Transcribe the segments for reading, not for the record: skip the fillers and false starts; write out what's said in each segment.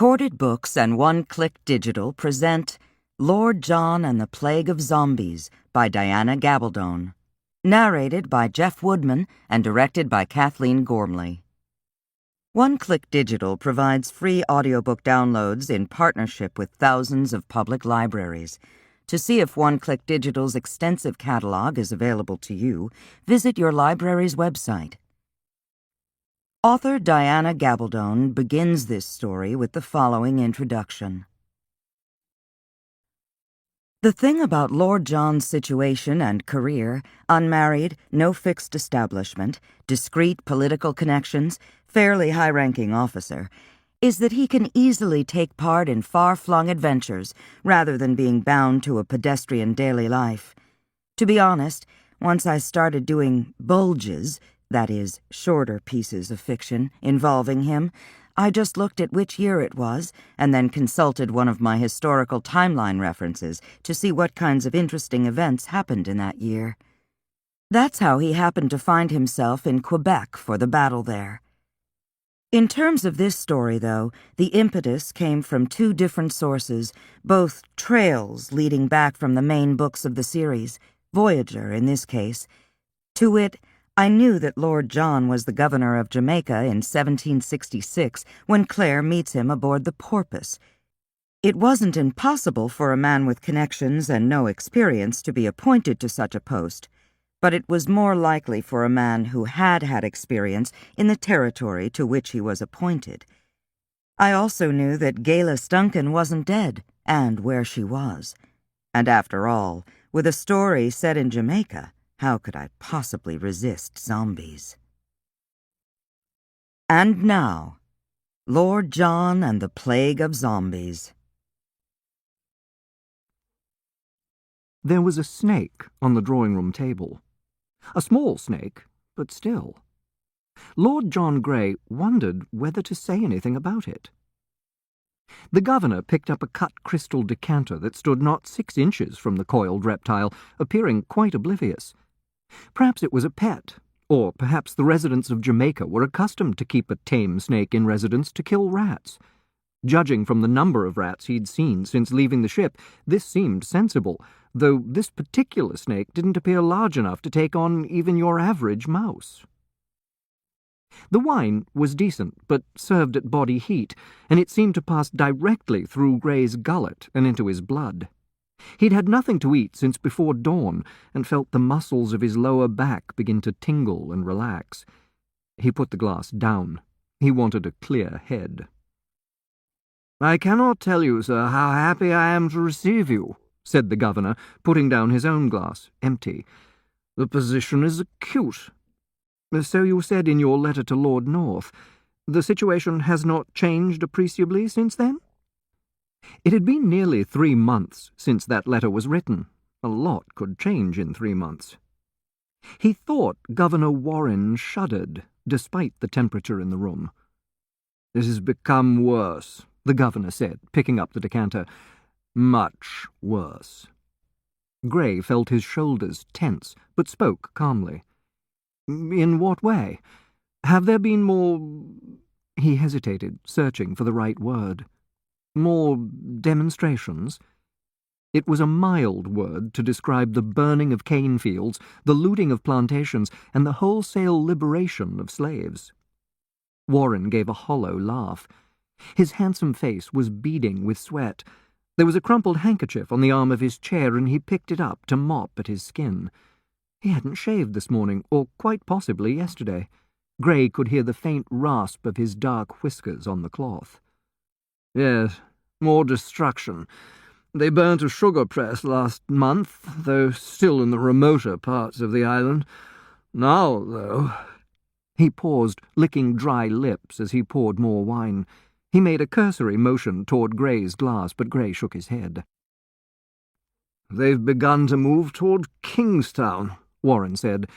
Corded Books and One Click Digital present Lord John and the Plague of Zombies by Diana Gabaldon. Narrated by Jeff Woodman and directed by Kathleen Gormley. One Click Digital provides free audiobook downloads in partnership with thousands of public libraries. To see if One Click Digital's extensive catalog is available to you, visit your library's website. Author Diana Gabaldon begins this story with the following introduction. The thing about Lord John's situation and career, unmarried, no fixed establishment, discreet political connections, fairly high-ranking officer, is that he can easily take part in far-flung adventures rather than being bound to a pedestrian daily life. To be honest, once I started doing bulges, that is, shorter pieces of fiction involving him, I just looked at which year it was and then consulted one of my historical timeline references to see what kinds of interesting events happened in that year. That's how he happened to find himself in Quebec for the battle there. In terms of this story, though, the impetus came from two different sources, both trails leading back from the main books of the series, Voyager in this case. To wit, I knew that Lord John was the governor of Jamaica in 1766 when Claire meets him aboard the Porpoise. It wasn't impossible for a man with connections and no experience to be appointed to such a post, but it was more likely for a man who had had experience in the territory to which he was appointed. I also knew that Gayla Duncan wasn't dead, and where she was. And after all, with a story set in Jamaica, how could I possibly resist zombies? And now, Lord John and the Plague of Zombies. There was a snake on the drawing-room table. A small snake, but still. Lord John Grey wondered whether to say anything about it. The governor picked up a cut crystal decanter that stood not 6 inches from the coiled reptile, appearing quite oblivious. Perhaps it was a pet, or perhaps the residents of Jamaica were accustomed to keep a tame snake in residence to kill rats. Judging from the number of rats he'd seen since leaving the ship, this seemed sensible, though this particular snake didn't appear large enough to take on even your average mouse. The wine was decent, but served at body heat, and it seemed to pass directly through Grey's gullet and into his blood. He'd had nothing to eat since before dawn, and felt the muscles of his lower back begin to tingle and relax. He put the glass down. He wanted a clear head. "I cannot tell you, sir, how happy I am to receive you," said the governor, putting down his own glass, empty. "The position is acute." "So you said in your letter to Lord North. The situation has not changed appreciably since then?" It had been nearly 3 months since that letter was written. A lot could change in 3 months. He thought Governor Warren shuddered, despite the temperature in the room. "It has become worse," the governor said, picking up the decanter. "Much worse." Grey felt his shoulders tense, but spoke calmly. "In what way? Have there been more—" He hesitated, searching for the right word. "More demonstrations?" It was a mild word to describe the burning of cane fields, the looting of plantations, and the wholesale liberation of slaves. Warren gave a hollow laugh. His handsome face was beading with sweat. There was a crumpled handkerchief on the arm of his chair, and he picked it up to mop at his skin. He hadn't shaved this morning, or quite possibly yesterday. Grey could hear the faint rasp of his dark whiskers on the cloth. "Yes, more destruction. They burnt a sugar press last month, though still in the remoter parts of the island. Now, though—" He paused, licking dry lips as he poured more wine. He made a cursory motion toward Grey's glass, but Grey shook his head. "They've begun to move toward Kingstown," Warren said.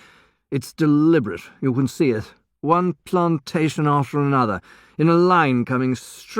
"It's deliberate, you can see it. One plantation after another, in a line coming straight